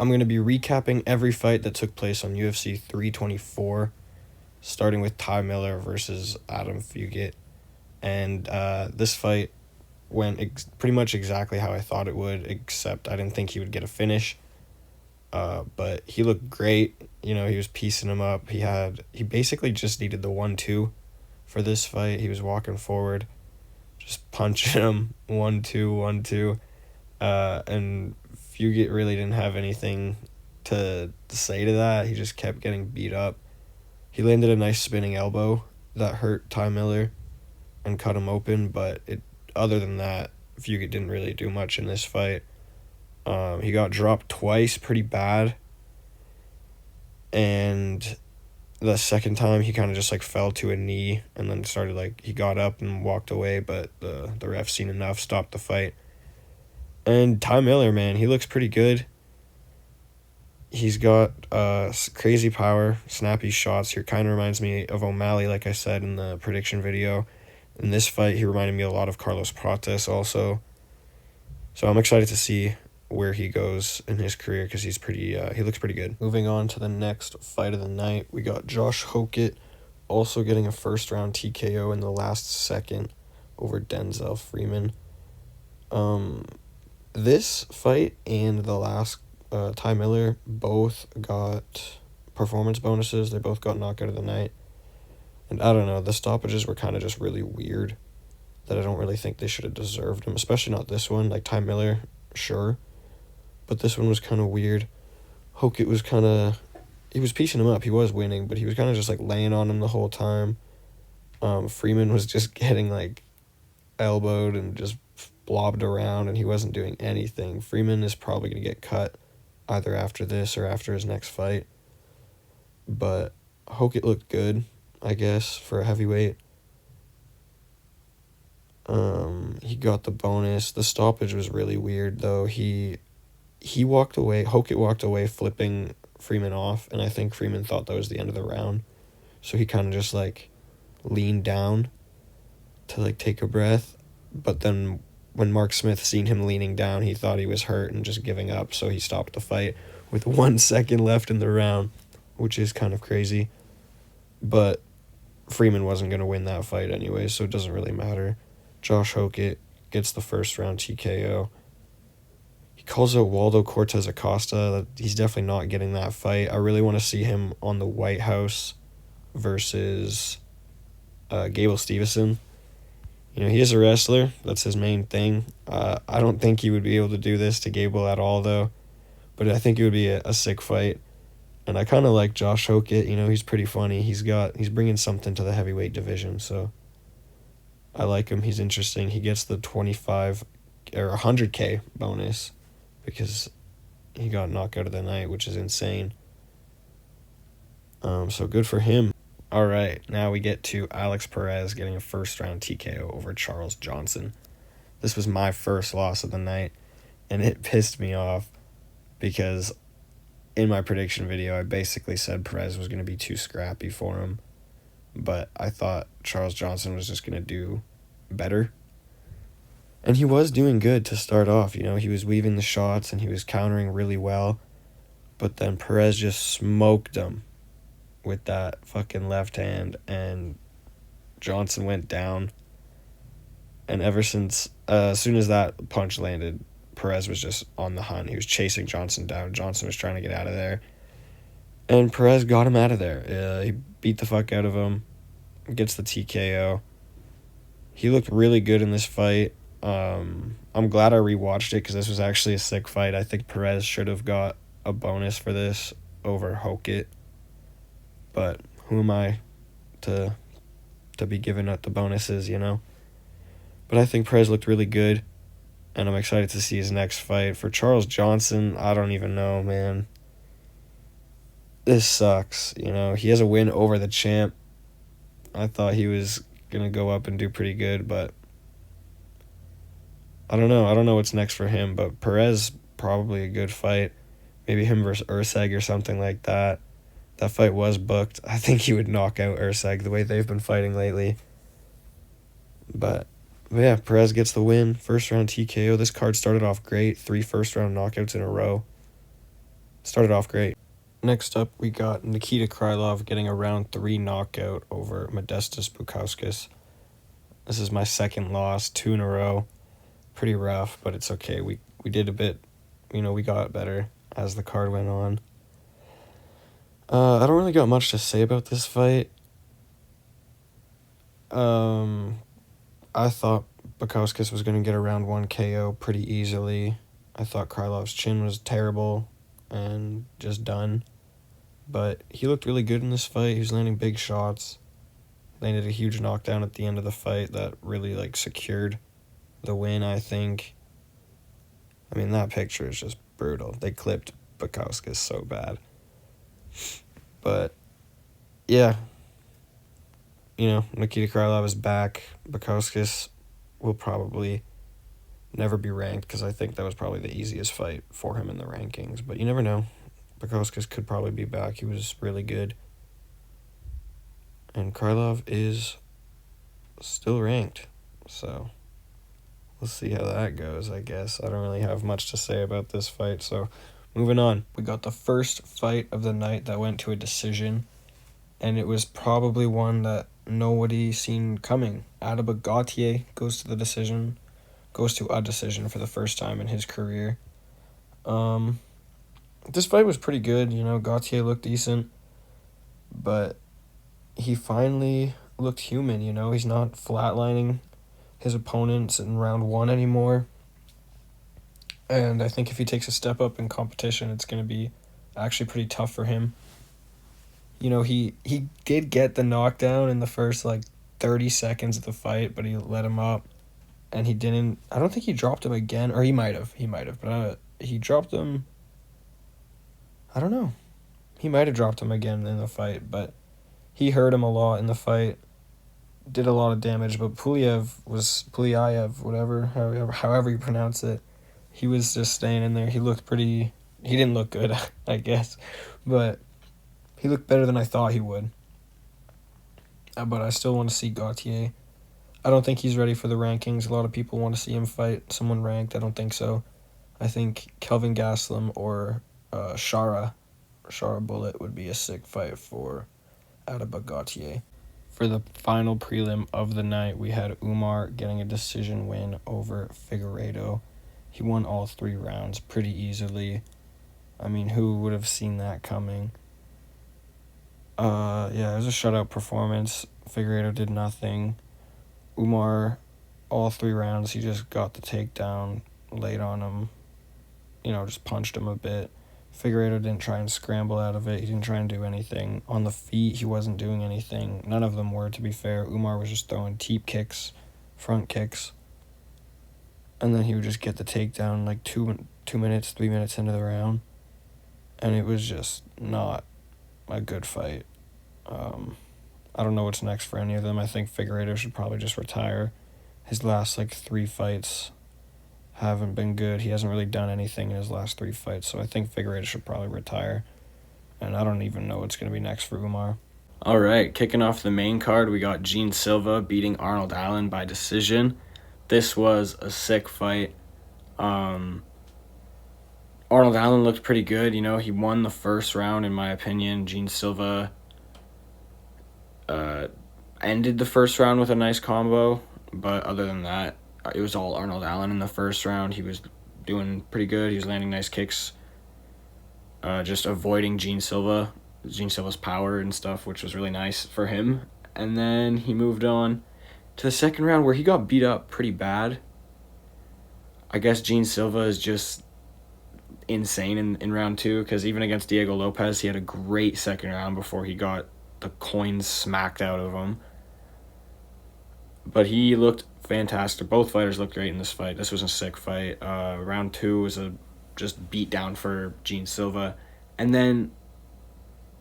I'm going to be recapping every fight that took place on UFC 324, starting with Ty Miller versus Adam Fugitt. And this fight went pretty much exactly how I thought it would, except I didn't think he would get a finish. But he looked great. He was piecing him up. He basically just needed the 1-2 for this fight. He was walking forward, just punching him 1-2, 1-2. And Fugitt really didn't have anything to say to that. He just kept getting beat up. He landed a nice spinning elbow that hurt Ty Miller and cut him open, but other than that, Fugitt didn't really do much in this fight. He got dropped twice pretty bad, and the second time he kind of just fell to a knee and then started he got up and walked away, but the ref seen enough, stopped the fight. And Ty Miller, man, he looks pretty good. He's got crazy power, snappy shots. He kind of reminds me of O'Malley, like I said in the prediction video. In this fight, he reminded me a lot of Carlos Prates also. So I'm excited to see where he goes in his career because he looks pretty good. Moving on to the next fight of the night, we got Josh Hokit also getting a first-round TKO in the last second over Denzel Freeman. This fight and the last Ty Miller both got performance bonuses. They both got knockout of the night. And I don't know, the stoppages were kind of just really weird that I don't really think they should have deserved them, especially not this one. Ty Miller, sure. But this one was kind of weird. Hokit was he was piecing him up. He was winning, but he was kind of just laying on him the whole time. Freeman was just getting elbowed and just blobbed around, and he wasn't doing anything. Freeman is probably going to get cut either after this or after his next fight. But Hokit looked good, I guess, for a heavyweight. He got the bonus. The stoppage was really weird, though. He walked away. Hokit walked away flipping Freeman off, and I think Freeman thought that was the end of the round. So he kind of just, leaned down to, take a breath. But then when Mark Smith seen him leaning down, he thought he was hurt and just giving up, so he stopped the fight with 1 second left in the round, which is kind of crazy. But Freeman wasn't going to win that fight anyway, so it doesn't really matter. Josh Hokit gets the first round TKO. He calls out Waldo Cortes Acosta. He's definitely not getting that fight. I really want to see him on the White House versus Gable Steveson. He is a wrestler. That's his main thing. I don't think he would be able to do this to Gable at all, though. But I think it would be a sick fight. And I kind of like Josh Hokit. He's pretty funny. He's bringing something to the heavyweight division, so I like him. He's interesting. He gets the 25 or 100K bonus because he got knockout of the night, which is insane. So good for him. All right, now we get to Alex Perez getting a first-round TKO over Charles Johnson. This was my first loss of the night, and it pissed me off because in my prediction video, I basically said Perez was going to be too scrappy for him, but I thought Charles Johnson was just going to do better. And he was doing good to start off. He was weaving the shots and he was countering really well, but then Perez just smoked him with that fucking left hand, and Johnson went down. And ever since, as soon as that punch landed, Perez was just on the hunt. He was chasing Johnson down. Johnson was trying to get out of there. And Perez got him out of there. He beat the fuck out of him. Gets the TKO. He looked really good in this fight. I'm glad I rewatched it because this was actually a sick fight. I think Perez should have got a bonus for this over Hokit. But who am I to be giving up the bonuses, But I think Perez looked really good, and I'm excited to see his next fight. For Charles Johnson, I don't even know, man. This sucks, He has a win over the champ. I thought he was going to go up and do pretty good, but I don't know. I don't know what's next for him, but Perez, probably a good fight. Maybe him versus Urseg or something like that. That fight was booked. I think he would knock out Urseg the way they've been fighting lately. But yeah, Perez gets the win. First round TKO. This card started off great. 3 first round knockouts in a row. Started off great. Next up, we got Nikita Krylov getting a round 3 knockout over Modestas Bukauskas. This is my second loss, 2 in a row. Pretty rough, but it's okay. We did a bit, we got better as the card went on. I don't really got much to say about this fight. I thought Bukauskas was going to get a round 1 KO pretty easily. I thought Krylov's chin was terrible and just done. But he looked really good in this fight. He was landing big shots. Landed a huge knockdown at the end of the fight that really, secured the win, I think. I mean, that picture is just brutal. They clipped Bukauskas so bad. But, yeah. Nikita Krylov is back. Bukauskas will probably never be ranked because I think that was probably the easiest fight for him in the rankings. But you never know. Bukauskas could probably be back. He was really good. And Krylov is still ranked. So we'll see how that goes, I guess. I don't really have much to say about this fight. So moving on. We got the first fight of the night that went to a decision. And it was probably one that nobody seen coming. Ateba Gautier goes to a decision for the first time in his career. This fight was pretty good. Gautier looked decent, but he finally looked human. He's not flatlining his opponents in round 1 anymore. And I think if he takes a step up in competition, it's going to be actually pretty tough for him. He did get the knockdown in the first 30 seconds of the fight, but he let him up, and he didn't. I don't think he dropped him again, or he might have, but he dropped him. I don't know. He might have dropped him again in the fight, but he hurt him a lot in the fight. Did a lot of damage, but Pulyaev, whatever, however you pronounce it, he was just staying in there. He didn't look good, I guess, but he looked better than I thought he would. But I still want to see Gautier. I don't think he's ready for the rankings. A lot of people want to see him fight someone ranked. I don't think so. I think Kelvin Gastelum or Shara Bullet would be a sick fight for Ateba Gautier. For the final prelim of the night, we had Umar getting a decision win over Figueiredo. He won all 3 rounds pretty easily. I mean, who would have seen that coming? It was a shutout performance. Figueiredo did nothing. Umar, all 3 rounds, he just got the takedown, laid on him, just punched him a bit. Figueiredo didn't try and scramble out of it. He didn't try and do anything. On the feet, he wasn't doing anything. None of them were, to be fair. Umar was just throwing teep kicks, front kicks, and then he would just get the takedown 3 minutes into the round, and it was just not a good fight. I don't know what's next for any of them. I think Figueiredo should probably just retire. His last 3 fights haven't been good. He hasn't really done anything in his last 3 fights, so I think Figueiredo should probably retire. And I don't even know what's going to be next for Umar. All right, kicking off the main card, we got Silva beating Arnold Allen by decision. This was a sick fight. Arnold Allen looked pretty good. He won the first round, in my opinion. Silva ended the first round with a nice combo, but other than that, it was all Arnold Allen in the first round. He was doing pretty good. He was landing nice kicks, just avoiding Silva's power and stuff, which was really nice for him. And then he moved on to the second round where he got beat up pretty bad. I guess Silva is just insane in round 2, because even against Diego Lopez, he had a great second round before he got the coins smacked out of him. But he looked fantastic. Both fighters looked great in this fight. This was a sick fight. Round 2 was a just beat down for Silva. And then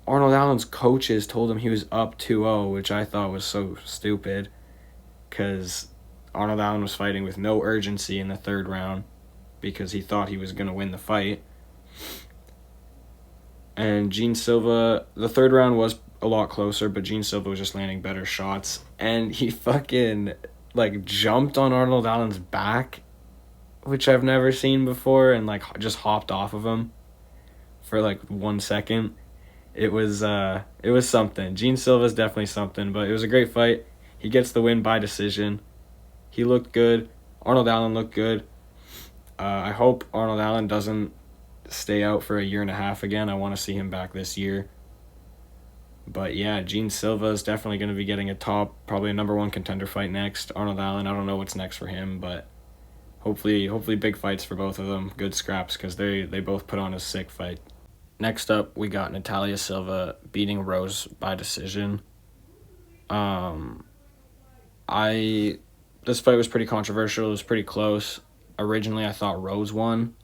Arnold Allen's coaches told him he was up 2-0, which I thought was so stupid, because Arnold Allen was fighting with no urgency in the third round because he thought he was going to win the fight. And Silva, the third round was a lot closer, but Silva was just landing better shots. And he fucking, jumped on Arnold Allen's back, which I've never seen before, and, just hopped off of him. for like 1 second. It was something. Gene Silva's definitely something, but it was a great fight. He gets the win by decision. He looked good. Arnold Allen looked good. I hope Arnold Allen doesn't stay out for a year and a half again. I want to see him back this year. But yeah, Gene Silva is definitely going to be getting probably a number 1 contender fight next. Arnold Allen, I don't know what's next for him, but hopefully big fights for both of them. Good scraps, because they both put on a sick fight. Next up, we got Natalia Silva beating Rose by decision. This fight was pretty controversial. It was pretty close. Originally, I thought Rose won,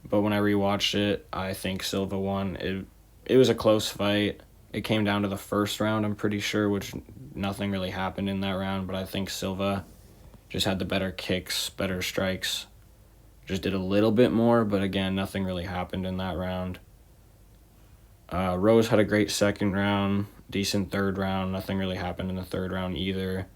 but when I rewatched it, I think Silva won. It was a close fight. It came down to the first round, I'm pretty sure, which nothing really happened in that round, but I think Silva just had the better kicks, better strikes. Just did a little bit more, but again, nothing really happened in that round. Rose had a great second round, decent third round. Nothing really happened in the third round either.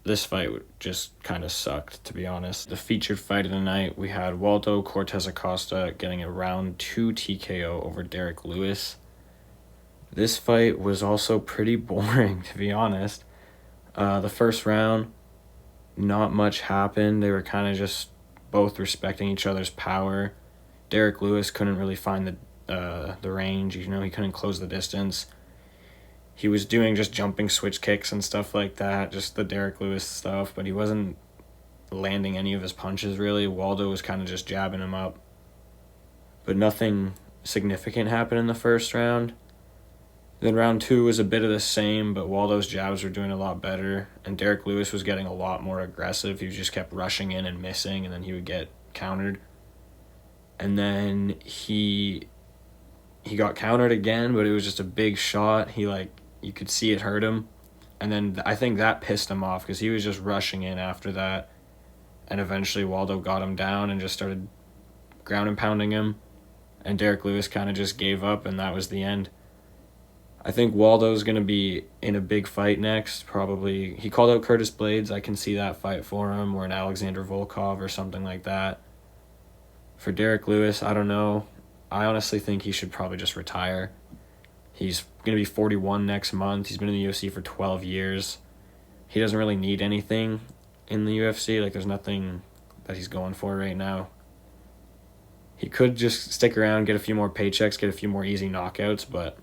This fight just kind of sucked, to be honest. The featured fight of the night, we had Waldo Cortes Acosta getting a round 2 TKO over Derrick Lewis. This fight was also pretty boring, to be honest. The first round, not much happened. They were kind of just both respecting each other's power. Derrick Lewis couldn't really find the range. He couldn't close the distance. He was doing just jumping switch kicks and stuff like that, just the Derrick Lewis stuff, but he wasn't landing any of his punches, really. Waldo was kind of just jabbing him up. But nothing significant happened in the first round. Then round 2 was a bit of the same, but Waldo's jabs were doing a lot better, and Derrick Lewis was getting a lot more aggressive. He just kept rushing in and missing, and then he would get countered. And then he got countered again, but it was just a big shot. You could see it hurt him. And then I think that pissed him off because he was just rushing in after that. And eventually Waldo got him down and just started ground and pounding him. And Derrick Lewis kind of just gave up, and that was the end. I think Waldo's going to be in a big fight next, probably. He called out Curtis Blades. I can see that fight for him, or an Alexander Volkov or something like that. For Derrick Lewis, I don't know. I honestly think he should probably just retire. He's going to be 41 next month. He's been in the UFC for 12 years. He doesn't really need anything in the UFC. There's nothing that he's going for right now. He could just stick around, get a few more paychecks, get a few more easy knockouts, but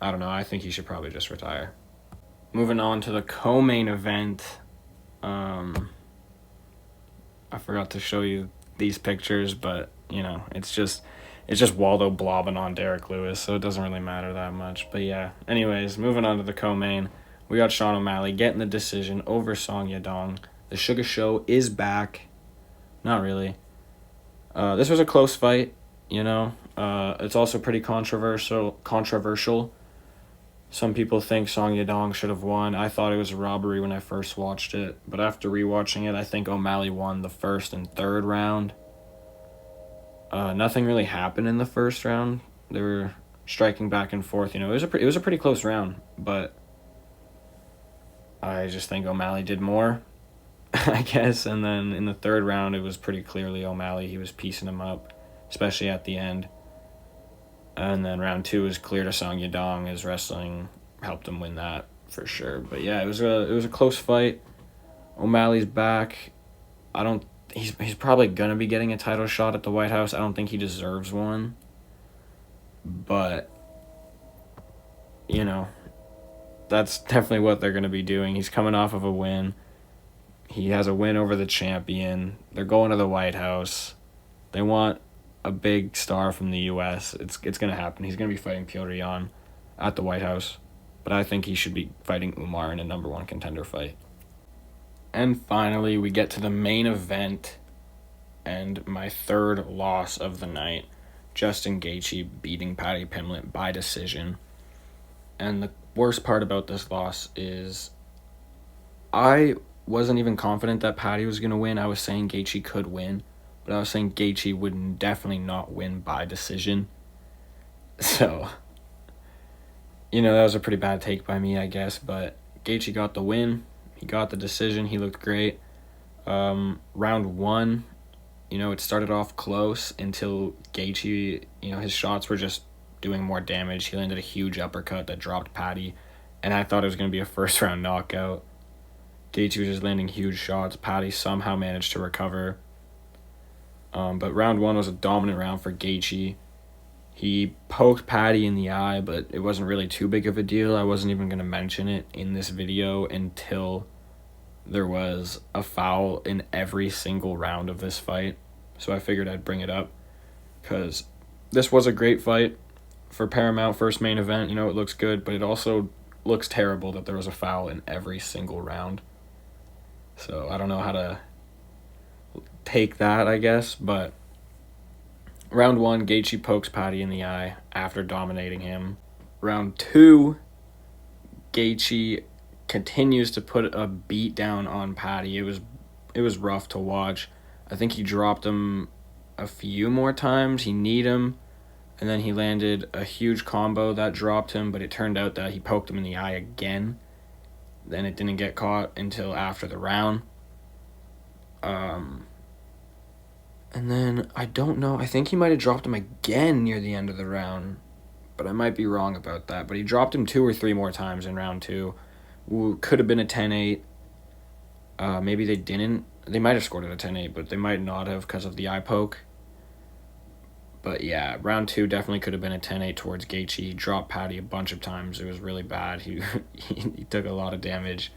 I don't know. I think he should probably just retire. Moving on to the co-main event. I forgot to show you these pictures, but, it's just Waldo blobbing on Derrick Lewis, so it doesn't really matter that much. But yeah, anyways, moving on to the co-main. We got Sean O'Malley getting the decision over Song Yadong. The Sugar Show is back. Not really. This was a close fight, It's also pretty controversial. Some people think Song Yadong should have won. I thought it was a robbery when I first watched it, but after rewatching it, I think O'Malley won the first and third round. Nothing really happened in the first round. They were striking back and forth. It was a pretty close round, but I just think O'Malley did more, I guess. And then in the third round, it was pretty clearly O'Malley. He was piecing him up, especially at the end. And then round 2 was clear to Song Yadong. His wrestling helped him win that for sure. But yeah, it was a close fight. O'Malley's back. He's probably gonna be getting a title shot at the White House. I don't think he deserves one. But that's definitely what they're gonna be doing. He's coming off of a win. He has a win over the champion. They're going to the White House. They want a big star from the U.S. It's going to happen. He's going to be fighting Petr Yan at the White House. But I think he should be fighting Umar in a number 1 contender fight. And finally, we get to the main event and my third loss of the night. Justin Gaethje beating Paddy Pimblett by decision. And the worst part about this loss is I wasn't even confident that Paddy was going to win. I was saying Gaethje could win. But I was saying Gaethje would definitely not win by decision. So, that was a pretty bad take by me, I guess. But Gaethje got the win. He got the decision. He looked great. Round 1, it started off close until Gaethje, his shots were just doing more damage. He landed a huge uppercut that dropped Paddy, and I thought it was going to be a first-round knockout. Gaethje was just landing huge shots. Paddy somehow managed to recover. But round 1 was a dominant round for Gaethje. He poked Paddy in the eye, but it wasn't really too big of a deal. I wasn't even going to mention it in this video until there was a foul in every single round of this fight. So I figured I'd bring it up because this was a great fight for Paramount first main event. It looks good, but it also looks terrible that there was a foul in every single round. So I don't know how to take that, I guess, but round 1, Gaethje pokes Paddy in the eye after dominating him. Round 2, Gaethje continues to put a beat down on Paddy. It was rough to watch. I think he dropped him a few more times. He kneed him, and then he landed a huge combo that dropped him, but it turned out that he poked him in the eye again. Then it didn't get caught until after the round. And then, I don't know, I think he might have dropped him again near the end of the round, but I might be wrong about that. But he dropped him 2 or 3 more times in round 2. Could have been a 10-8. Maybe they didn't. They might have scored it a 10-8, but they might not have because of the eye poke. But yeah, round 2 definitely could have been a 10-8 towards Gaethje. He dropped Paddy a bunch of times. It was really bad. He took a lot of damage.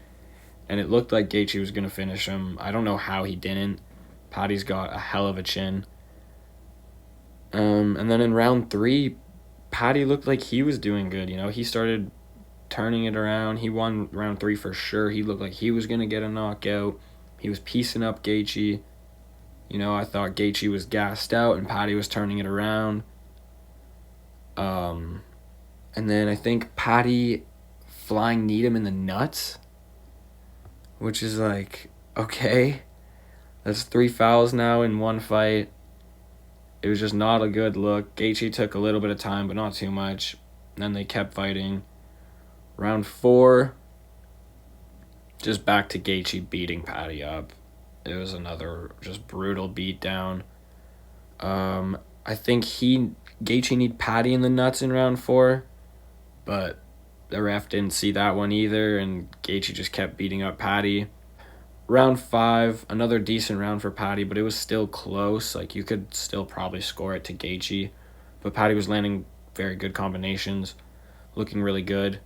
And it looked like Gaethje was going to finish him. I don't know how he didn't. Paddy's got a hell of a chin. And then in round 3, Paddy looked like he was doing good. He started turning it around. He won round 3 for sure. He looked like he was going to get a knockout. He was piecing up Gaethje. I thought Gaethje was gassed out and Paddy was turning it around. And then I think Paddy flying kneed him in the nuts, which is like, okay, that's 3 fouls now in one fight. It was just not a good look. Gaethje took a little bit of time, but not too much. And then they kept fighting. Round 4, just back to Gaethje beating Paddy up. It was another just brutal beatdown. I think Gaethje need Paddy in the nuts in round 4, but the ref didn't see that one either, and Gaethje just kept beating up Paddy. Round 5, another decent round for Paddy, but it was still close. Like, you could still probably score it to Gaethje, but Paddy was landing very good combinations, looking really good.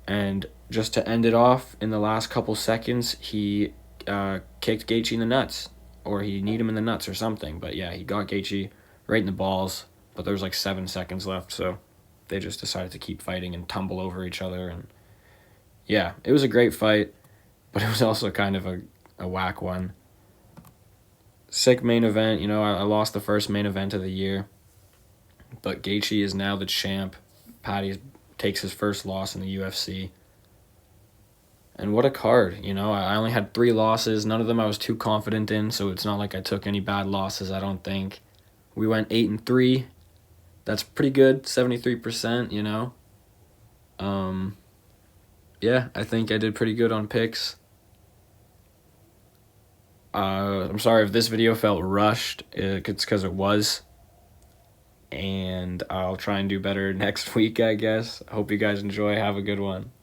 And just to end it off, in the last couple seconds, he kicked Gaethje in the nuts, or he kneed him in the nuts or something. But yeah, he got Gaethje right in the balls, but there was like 7 seconds left, so they just decided to keep fighting and tumble over each other. And yeah, it was a great fight, but it was also kind of a whack one. Sick main event. I lost the first main event of the year, but Gaethje is now the champ. Paddy takes his first loss in the UFC. And what a card, I only had 3 losses. None of them I was too confident in, so it's not like I took any bad losses, I don't think. We went 8-3. That's pretty good, 73%, Yeah, I think I did pretty good on picks. I'm sorry if this video felt rushed. It's because it was. And I'll try and do better next week, I guess. I hope you guys enjoy. Have a good one.